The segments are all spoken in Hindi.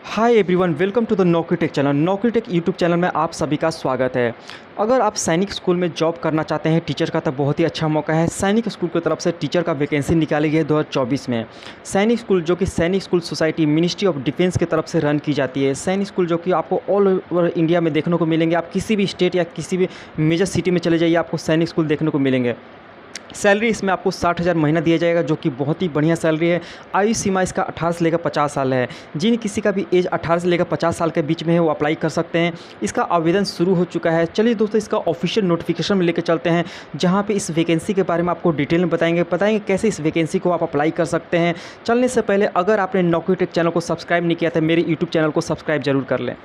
Hi everyone, welcome to the Naukri tech channel. Naukri tech YouTube channel में आप सभी का स्वागत है। अगर आप सैनिक स्कूल में जॉब करना चाहते हैं टीचर का, तो बहुत ही अच्छा मौका है। सैनिक स्कूल की तरफ से टीचर का वैकेंसी निकाली गई है 2024 में। सैनिक स्कूल जो कि सैनिक school society ministry of defence की तरफ से रन की जाती है। सैनिक स्कूल जो कि आपको ऑल ओवर इंडिया में देखने को मिलेंगे। आप किसी भी स्टेट या किसी भी मेजर सिटी में चले जाइए, आपको सैनिक स्कूल देखने को मिलेंगे। सैलरी इसमें आपको 60,000 महीना दिया जाएगा, जो कि बहुत ही बढ़िया सैलरी है। आयु सीमा इसका 18 से लेकर 50 साल है। जिन किसी का भी एज 18 से लेकर 50 साल के बीच में है वो अप्लाई कर सकते हैं। इसका आवेदन शुरू हो चुका है। चलिए दोस्तों, इसका ऑफिशियल नोटिफिकेशन में लेकर चलते हैं, जहां पे इस वैकेंसी के बारे में आपको डिटेल में बताएंगे कैसे इस वैकेंसी को आप अप्लाई कर सकते हैं। चलने से पहले अगर आपने नौकरी टेक चैनल को सब्सक्राइब नहीं किया था, मेरे यूट्यूब चैनल को सब्सक्राइब जरूर कर लें।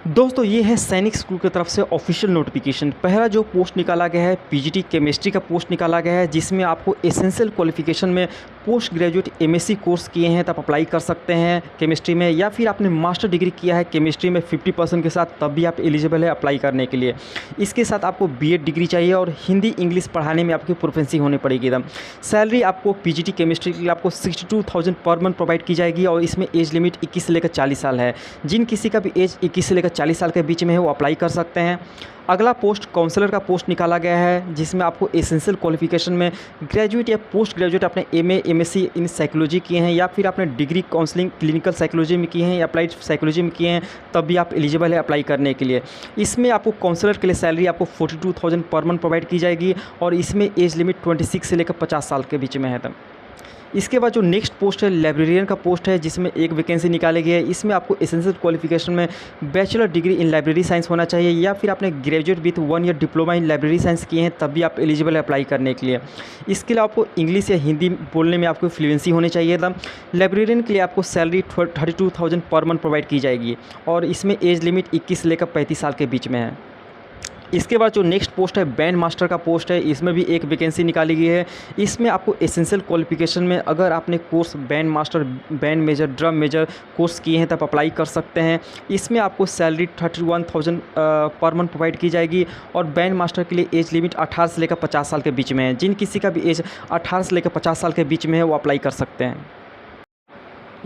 दोस्तों, ये है सैनिक स्कूल की तरफ से ऑफिशियल नोटिफिकेशन। पहला जो पोस्ट निकाला गया है पीजीटी केमिस्ट्री का पोस्ट निकाला गया है, जिसमें आपको एसेंशियल क्वालिफिकेशन में पोस्ट ग्रेजुएट एमएससी कोर्स किए हैं तब अप्लाई कर सकते हैं केमिस्ट्री में, या फिर आपने मास्टर डिग्री किया है केमिस्ट्री में 50% के साथ, तब भी आप एलिजिबल है अप्लाई करने के लिए। इसके साथ आपको बीएड डिग्री चाहिए और हिंदी इंग्लिश पढ़ाने में आपकी प्रोफेंसी होनी पड़ेगी एकदम। सैलरी आपको पीजीटी केमिस्ट्री के लिए आपको 62,000 पर मंथ प्रोवाइड की जाएगी, और इसमें एज लिमिट 21 से लेकर 40 साल है। जिन किसी का भी एज 21 से लेकर 40 साल के बीच में है वो अप्लाई कर सकते हैं। अगला पोस्ट काउंसलर का पोस्ट निकाला गया है, जिसमें आपको एसेंशियल क्वालिफिकेशन में ग्रेजुएट या पोस्ट ग्रेजुएट आपने एमए एमएससी इन साइकोलॉजी किए हैं, या फिर आपने डिग्री काउंसलिंग क्लिनिकल साइकोलॉजी में किए हैं या अप्लाइड साइकोलॉजी में किए हैं, तब भी आप एलिजिबल है अप्लाई करने के लिए। इसमें आपको काउंसलर के लिए सैलरी आपको 42,000 पर मंथ प्रोवाइड की जाएगी, और इसमें एज लिमिट 26 से लेकर 50 साल के बीच में है तब। इसके बाद जो नेक्स्ट पोस्ट है लाइब्रेरियन का पोस्ट है, जिसमें एक वैकेंसी निकाली गई है। इसमें आपको एसेंशियल क्वालिफिकेशन में bachelor degree in library science होना चाहिए, या फिर आपने graduate with 1 year diploma in library science किए हैं, तब भी आप एलिजिबल है अप्लाई करने के लिए। इसके लिए आपको इंग्लिश या हिंदी बोलने में आपको फ्लुएंसी होनी चाहिए था। लाइब्रेरियन के लिए आपको सैलरी 32,000 पर मंथ प्रोवाइड की जाएगी, और इसमें एज लिमिट 21 से लेकर 35 साल के बीच में है। इसके बाद जो नेक्स्ट पोस्ट है बैंड मास्टर का पोस्ट है, इसमें भी एक वैकेंसी निकाली गई है। इसमें आपको एसेंशियल क्वालिफिकेशन में अगर आपने course band master, band major, drum major course किए हैं तब अप्लाई कर सकते हैं। इसमें आपको सैलरी 31,000 पर मंथ प्रोवाइड की जाएगी, और बैंड मास्टर के लिए एज लिमिट 18 से लेकर 50 साल के बीच में है। जिन किसी का भी एज 18 से लेकर 50 साल के बीच में है वो अप्लाई कर सकते हैं।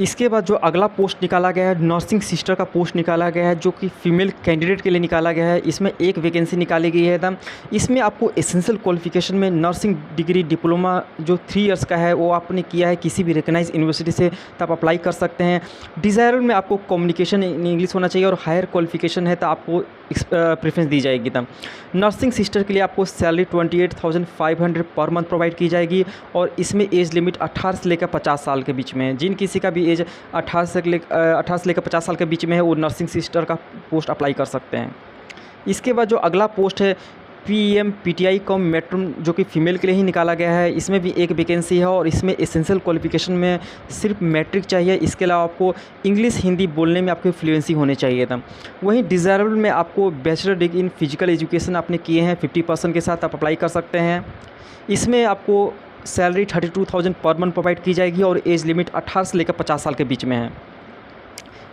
इसके बाद जो अगला पोस्ट निकाला गया है नर्सिंग सिस्टर का पोस्ट निकाला गया है, जो कि फीमेल कैंडिडेट के लिए निकाला गया है। इसमें एक वैकेंसी निकाली गई है एकदम। इसमें आपको एसेंशियल क्वालिफिकेशन में नर्सिंग डिग्री डिप्लोमा जो 3 इयर्स का है वो आपने किया है किसी भी रिकग्नाइज यूनिवर्सिटी से, तब अप्लाई कर सकते हैं। डिज़ायरल में आपको कम्युनिकेशन इन इंग्लिश होना चाहिए, और हायर क्वालिफिकेशन है तो आपको प्रेफरेंस दी जाएगी तब। नर्सिंग सिस्टर के लिए आपको सैलरी 28,500 पर मंथ प्रोवाइड की जाएगी, और इसमें एज लिमिट 18 से लेकर 50 साल के बीच में है। जिन किसी का भी एज 18 से लेकर 50 साल के बीच में है वो नर्सिंग सिस्टर का पोस्ट अप्लाई कर सकते हैं। इसके बाद जो अगला पोस्ट है पीएमपीटीआई कॉम मेट्रोन, जो कि फ़ीमेल के लिए ही निकाला गया है। इसमें भी एक वैकेंसी है, और इसमें एसेंशियल क्वालिफिकेशन में सिर्फ मैट्रिक चाहिए। इसके अलावा आपको इंग्लिश हिंदी बोलने में आपकी फ्लुएंसी होनी चाहिए था। वहीं डिज़ायरेबल में आपको bachelor degree in physical education आपने किए हैं 50% के साथ, आप अप्लाई कर सकते हैं। इसमें आपको सैलरी 32,000 पर मंथ प्रोवाइड की जाएगी, और एज लिमिट 18 से लेकर 50 साल के बीच में है।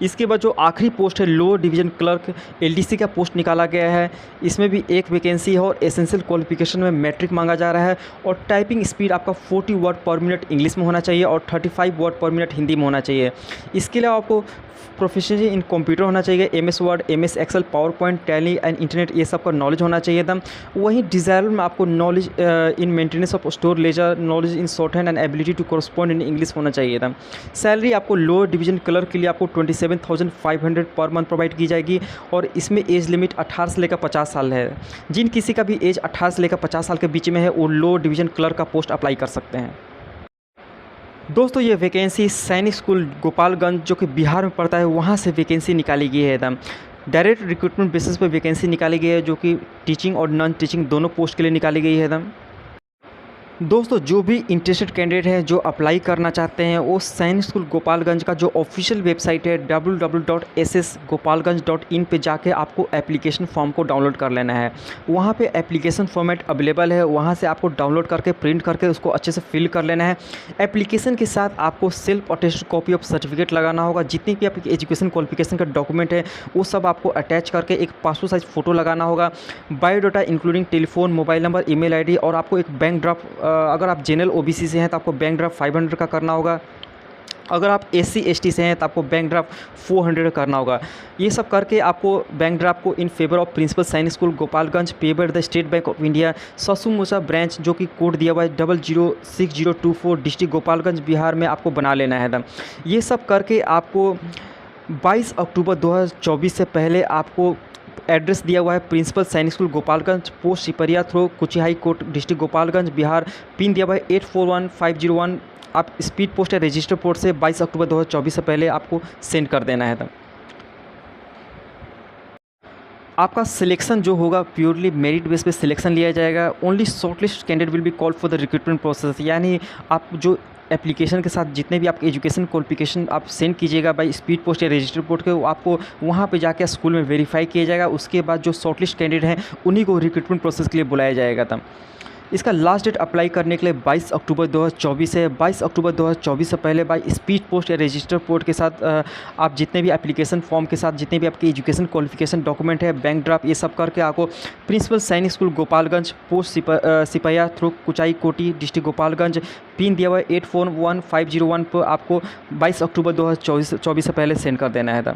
इसके बाद जो आखिरी पोस्ट है लोअर डिवीज़न क्लर्क एलडीसी का पोस्ट निकाला गया है। इसमें भी एक वैकेंसी है, और एसेंशियल क्वालिफिकेशन में मैट्रिक मांगा जा रहा है, और टाइपिंग स्पीड आपका 40 वर्ड पर मिनट इंग्लिश में होना चाहिए, और 35 वर्ड पर मिनट हिंदी में होना चाहिए। इसके अलावा आपको प्रोफिशिएंसी इन कंप्यूटर होना चाहिए, MS Word, MS Excel, PowerPoint, Tally and internet, ये सब का नॉलेज होना चाहिए था। वहीं डिज़ायरल में आपको knowledge in maintenance of store ledger, knowledge in shorthand and ability to correspond in English होना चाहिए था। सैलरी आपको लोअर डिवीजन क्लर्क के लिए आपको 27,500 पर मंथ प्रोवाइड की जाएगी, और इसमें एज लिमिट 18 से लेकर 50 साल है। जिन किसी का भी एज 18 से लेकर 50 साल के बीच में है वो लोअर डिवीजन क्लर्क का पोस्ट अप्लाई कर सकते हैं। दोस्तों, ये वैकेंसी सैनिक स्कूल गोपालगंज, जो कि बिहार में पड़ता है, वहाँ से वैकेंसी निकाली गई है एकदम। डायरेक्ट रिक्रूटमेंट बेसिस पर वैकेंसी निकाली गई है, जो कि टीचिंग और नॉन टीचिंग दोनों पोस्ट के लिए निकाली गई है एकदम। दोस्तों, जो भी इंटरेस्टेड कैंडिडेट हैं जो अप्लाई करना चाहते हैं, वो सैनिक स्कूल गोपालगंज का जो ऑफिशियल वेबसाइट है www.ssgopalganj.in पे जाके आपको एप्लीकेशन फॉर्म को डाउनलोड कर लेना है। वहाँ पे एप्लीकेशन फॉर्मेट अवेलेबल है, वहाँ से आपको डाउनलोड करके प्रिंट करके उसको अच्छे से फिल कर लेना है। एप्लीकेशन के साथ आपको self attested copy of certificate लगाना होगा। जितनी भी आपकी एजुकेशन क्वालिफिकेशन का डॉक्यूमेंट है वो सब आपको अटैच करके एक पासपोर्ट साइज फ़ोटो लगाना होगा। Biodata including telephone, mobile number, email ID, और आपको एक बैंक ड्राफ्ट, अगर आप जनरल ओबीसी से हैं तो आपको बैंक ड्राफ्ट 500 का करना होगा। अगर आप SC/ST से हैं तो आपको बैंक ड्राफ्ट 400 करना होगा। ये सब करके आपको बैंक ड्राफ्ट को in favour of principal Sainik school Gopalganj payable the state bank of India Sasamusa branch, जो कि कोड दिया हुआ है 006024 डिस्ट्रिक्ट गोपालगंज बिहार में आपको बना लेना है था। ये सब करके आपको 22 अक्टूबर 2024 से पहले आपको एड्रेस दिया हुआ है principal Sainik school Gopalganj, post Sipariya through Kuchaikote district Gopalganj Bihar, pin दिया हुआ है 841501। आप स्पीड पोस्ट या रजिस्टर पोस्ट से 22 अक्टूबर 2024 से पहले आपको सेंड कर देना है। आपका सिलेक्शन जो होगा प्योरली मेरिट बेस पे सिलेक्शन लिया जाएगा। Only shortlist candidate will be called for the recruitment process, यानी आप जो एप्लीकेशन के साथ जितने भी आपके एजुकेशन क्वालिफिकेशन आप सेंड कीजिएगा बाई स्पीड पोस्ट या रजिस्टर पोस्ट के, वो आपको वहाँ पे जाके स्कूल में वेरीफाई किया जाएगा। उसके बाद जो शॉर्टलिस्ट कैंडिडेट हैं उन्हीं को रिक्रूटमेंट प्रोसेस के लिए बुलाया जाएगा था। इसका लास्ट डेट अप्लाई करने के लिए 22 अक्टूबर 2024 है। 22 अक्टूबर 2024 से पहले बाई स्पीड पोस्ट या रजिस्टर पोस्ट के साथ आप जितने भी एप्लीकेशन फॉर्म के साथ जितने भी आपके एजुकेशन क्वालिफिकेशन डॉक्यूमेंट है, बैंक ड्राफ्ट, ये सब करके आपको principal Sainik school Gopalganj, post सिपहिया थ्रू कुचाई कोटी डिस्ट्रिक्ट गोपालगंज, पिन दिया हुआ है 841501 पर आपको 22 अक्टूबर 2024 से पहले सेंड कर देना है था।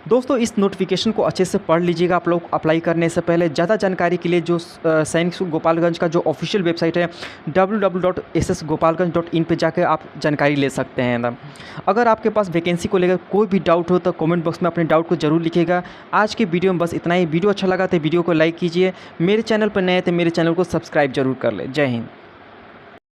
दोस्तों, इस नोटिफिकेशन को अच्छे से पढ़ लीजिएगा आप लोग अप्लाई करने से पहले। ज़्यादा जानकारी के लिए जो सैनिक स्कूल गोपालगंज का जो ऑफिशियल वेबसाइट है www.ssgopalganj.in पे जाकर आप जानकारी ले सकते हैं। अगर आपके पास वैकेंसी को लेकर कोई भी डाउट हो तो कमेंट बॉक्स में अपने डाउट को जरूर लिखिएगा। आज के वीडियो में बस इतना ही। वीडियो अच्छा लगा तो वीडियो को लाइक कीजिए। मेरे चैनल पर नए हैं तो मेरे चैनल को सब्सक्राइब जरूर कर ले। जय हिंद।